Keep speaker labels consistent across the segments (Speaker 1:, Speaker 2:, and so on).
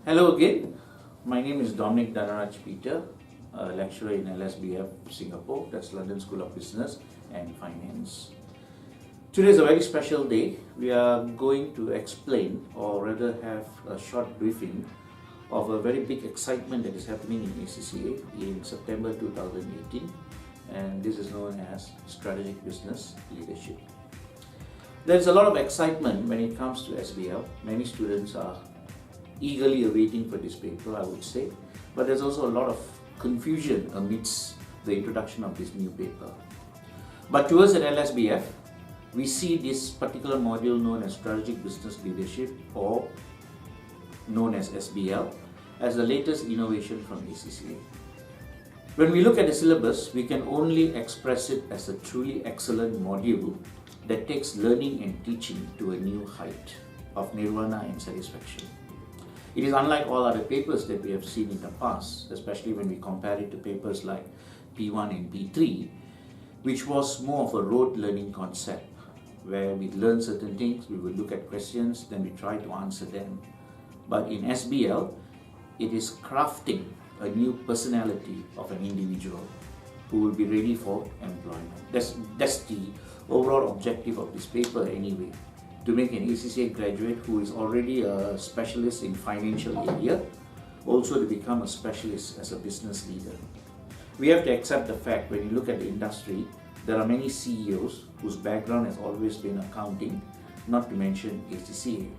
Speaker 1: Hello again, my name is Domnic Mr Peter, a lecturer in LSBF Singapore, that's London School of Business and Finance. Today is a very special day. We are going to explain, or rather have a short briefing of a very big excitement that is happening in ACCA in September 2018, and this is known as Strategic Business Leadership. There's a lot of excitement when it comes to SBL. Many students are eagerly awaiting for this paper, I would say, but there's also a lot of confusion amidst the introduction of this new paper. But to us at LSBF, we see this particular module known as Strategic Business Leadership, or known as SBL, as the latest innovation from ACCA. When we look at the syllabus, we can only express it as a truly excellent module that takes learning and teaching to a new height of nirvana and satisfaction. It is unlike all other papers that we have seen in the past, especially when we compare it to papers like P1 and P3, which was more of a rote learning concept, where we learn certain things, we will look at questions, then we try to answer them. But in SBL, it is crafting a new personality of an individual who will be ready for employment. That's the overall objective of this paper anyway. To make an ACCA graduate who is already a specialist in financial area, also to become a specialist as a business leader. We have to accept the fact, when you look at the industry, there are many CEOs whose background has always been accounting, not to mention ACCA.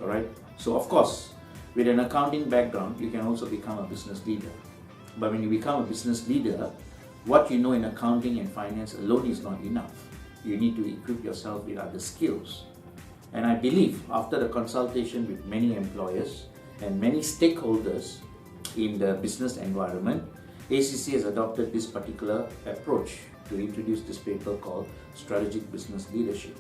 Speaker 1: Alright? So of course, with an accounting background, you can also become a business leader. But when you become a business leader, what you know in accounting and finance alone is not enough. You need to equip yourself with other skills. And I believe, after the consultation with many employers and many stakeholders in the business environment, ACCA has adopted this particular approach to introduce this paper called Strategic Business Leadership.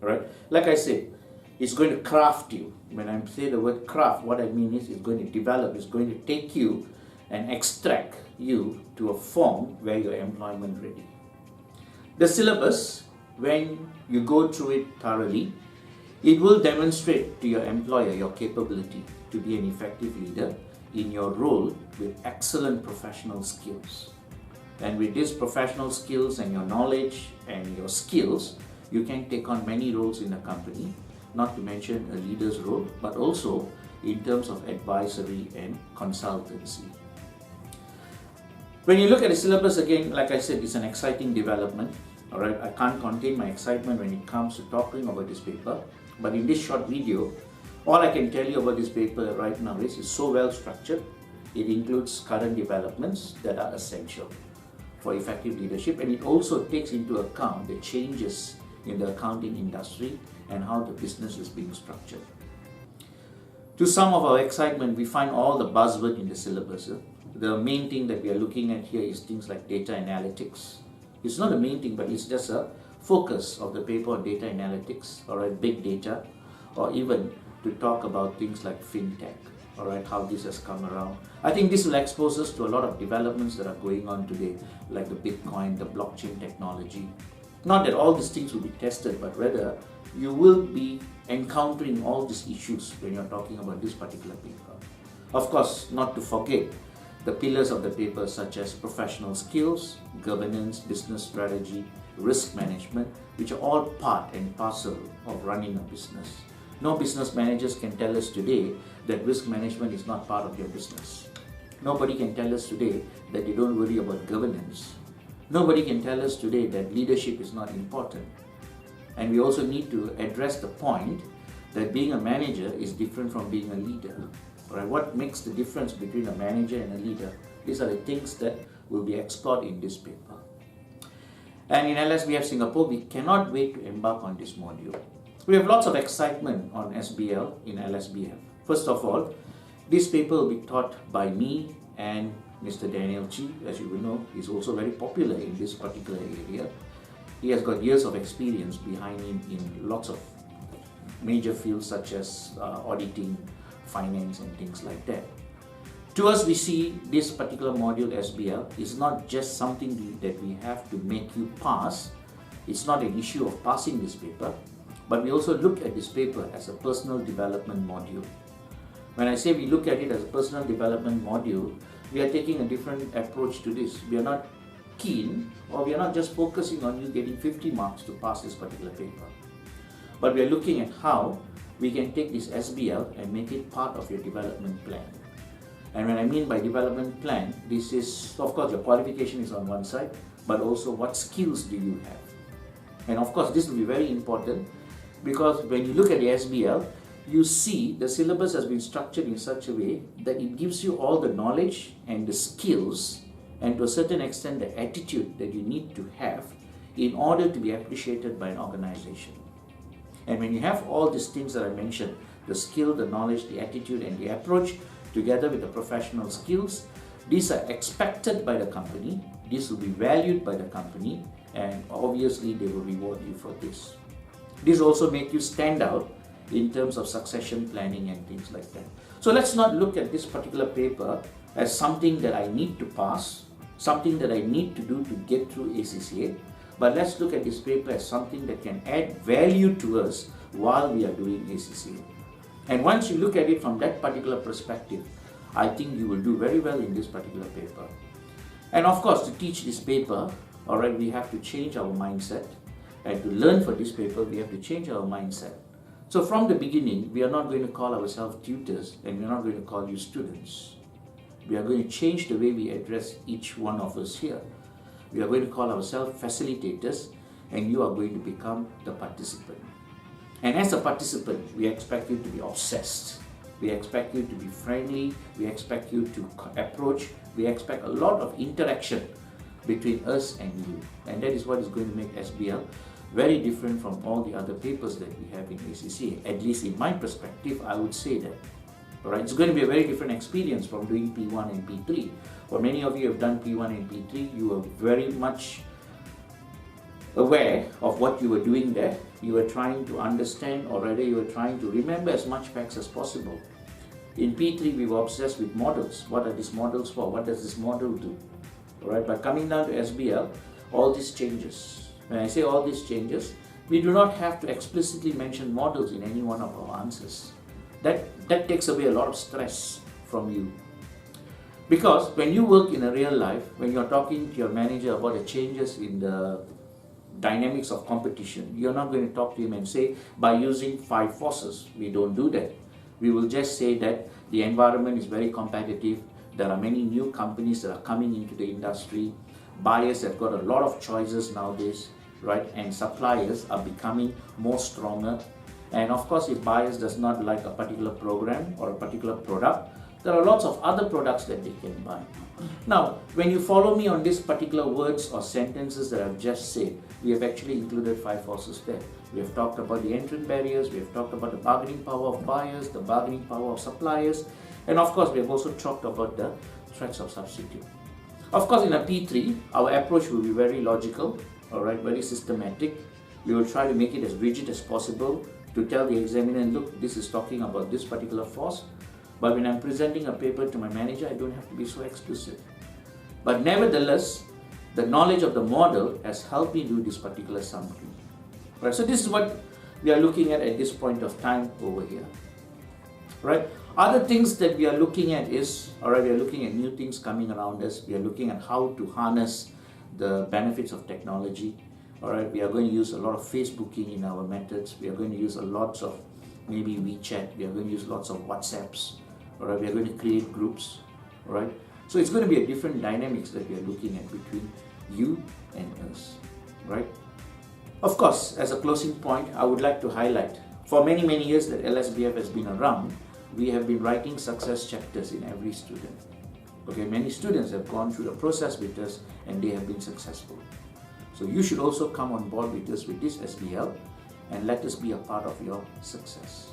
Speaker 1: Alright? Like I said, it's going to craft you. When I say the word craft, what I mean is it's going to develop, it's going to take you and extract you to a form where you're employment ready. The syllabus, when you go through it thoroughly, it will demonstrate to your employer your capability to be an effective leader in your role with excellent professional skills. And with these professional skills and your knowledge and your skills, you can take on many roles in a company, not to mention a leader's role, but also in terms of advisory and consultancy. When you look at the syllabus again, like I said, it's an exciting development. Alright, I can't contain my excitement when it comes to talking about this paper. But in this short video, all I can tell you about this paper right now is it's so well structured. It includes current developments that are essential for effective leadership, and it also takes into account the changes in the accounting industry and how the business is being structured. To sum of our excitement, we find all the buzzwords in the syllabus. The main thing that we are looking at here is things like data analytics. It's not the main thing, but it's just a focus of the paper on data analytics, alright, big data, or even to talk about things like fintech, alright, how this has come around. I think this will expose us to a lot of developments that are going on today, like the Bitcoin, the blockchain technology. Not that all these things will be tested, but rather you will be encountering all these issues when you're talking about this particular paper. Of course, not to forget the pillars of the paper, such as professional skills, governance, business strategy, risk management, which are all part and parcel of running a business. No business managers can tell us today that risk management is not part of their business. Nobody can tell us today that they don't worry about governance. Nobody can tell us today that leadership is not important. And we also need to address the point that being a manager is different from being a leader. Right? What makes the difference between a manager and a leader? These are the things that will be explored in this paper. And in LSBF Singapore, we cannot wait to embark on this module. We have lots of excitement on SBL in LSBF. First of all, this paper will be taught by me and Mr. Daniel. As you will know, is also very popular in this particular area. He has got years of experience behind him in lots of major fields such as auditing, finance and things like that. To us, we see this particular module SBL is not just something that we have to make you pass. It's not an issue of passing this paper, but we also look at this paper as a personal development module. When I say we look at it as a personal development module, we are taking a different approach to this. We are not keen, or we are not just focusing on you getting 50 marks to pass this particular paper. But we are looking at how we can take this SBL and make it part of your development plan. And when I mean by development plan, this is, of course, your qualification is on one side, but also what skills do you have. And of course, this will be very important because when you look at the SBL, you see the syllabus has been structured in such a way that it gives you all the knowledge and the skills, and to a certain extent the attitude that you need to have in order to be appreciated by an organization. And when you have all these things that I mentioned, the skill, the knowledge, the attitude and the approach, together with the professional skills, these are expected by the company, this will be valued by the company, and obviously they will reward you for this. This also make you stand out in terms of succession planning and things like that. So let's not look at this particular paper as something that I need to pass, something that I need to do to get through ACCA, but let's look at this paper as something that can add value to us while we are doing ACCA. And once you look at it from that particular perspective, I think you will do very well in this particular paper. And of course, to teach this paper, alright, we have to change our mindset, and to learn for this paper, we have to change our mindset. So from the beginning, we are not going to call ourselves tutors, and we are not going to call you students. We are going to change the way we address each one of us here. We are going to call ourselves facilitators, and you are going to become the participant. And as a participant, we expect you to be obsessed. We expect you to be friendly. We expect you to approach. We expect a lot of interaction between us and you. And that is what is going to make SBL very different from all the other papers that we have in ACCA. At least in my perspective, I would say that. Alright, it's going to be a very different experience from doing P1 and P3. For many of you who have done P1 and P3, you are very much aware of what you were doing there. You were trying to understand, or rather you were trying to remember as much facts as possible. In P3, we were obsessed with models. What are these models for? What does this model do? Alright, but coming down to SBL, all this changes. When I say all these changes, we do not have to explicitly mention models in any one of our answers. That takes away a lot of stress from you. Because when you work in a real life, when you're talking to your manager about the changes in the dynamics of competition, you're not going to talk to him and say, by using 5 forces. We don't do that. We will just say that the environment is very competitive. There are many new companies that are coming into the industry. Buyers have got a lot of choices nowadays, right? And suppliers are becoming more stronger. And of course, if buyers does not like a particular program or a particular product, there are lots of other products that they can buy. Now, when you follow me on these particular words or sentences that I've just said, we have actually included 5 forces there. We have talked about the entrant barriers, we have talked about the bargaining power of buyers, the bargaining power of suppliers, and of course, we have also talked about the threats of substitute. Of course, in a P3, our approach will be very logical, alright, very systematic. We will try to make it as rigid as possible to tell the examiner, look, this is talking about this particular force. But when I'm presenting a paper to my manager, I don't have to be so explicit. But nevertheless, the knowledge of the model has helped me do this particular summary. Right? So this is what we are looking at this point of time over here. Right? Other things that we are looking at is, alright, we are looking at new things coming around us. We are looking at how to harness the benefits of technology. Alright, we are going to use a lot of Facebooking in our methods. We are going to use a lot of maybe WeChat. We are going to use lots of WhatsApps. Alright, we are going to create groups. Alright, so it's going to be a different dynamics that we are looking at between you and us. Right? Of course, as a closing point, I would like to highlight, for many years that LSBF has been around, we have been writing success chapters in every student. Okay, many students have gone through the process with us and they have been successful. So you should also come on board with us with this SBL and let us be a part of your success.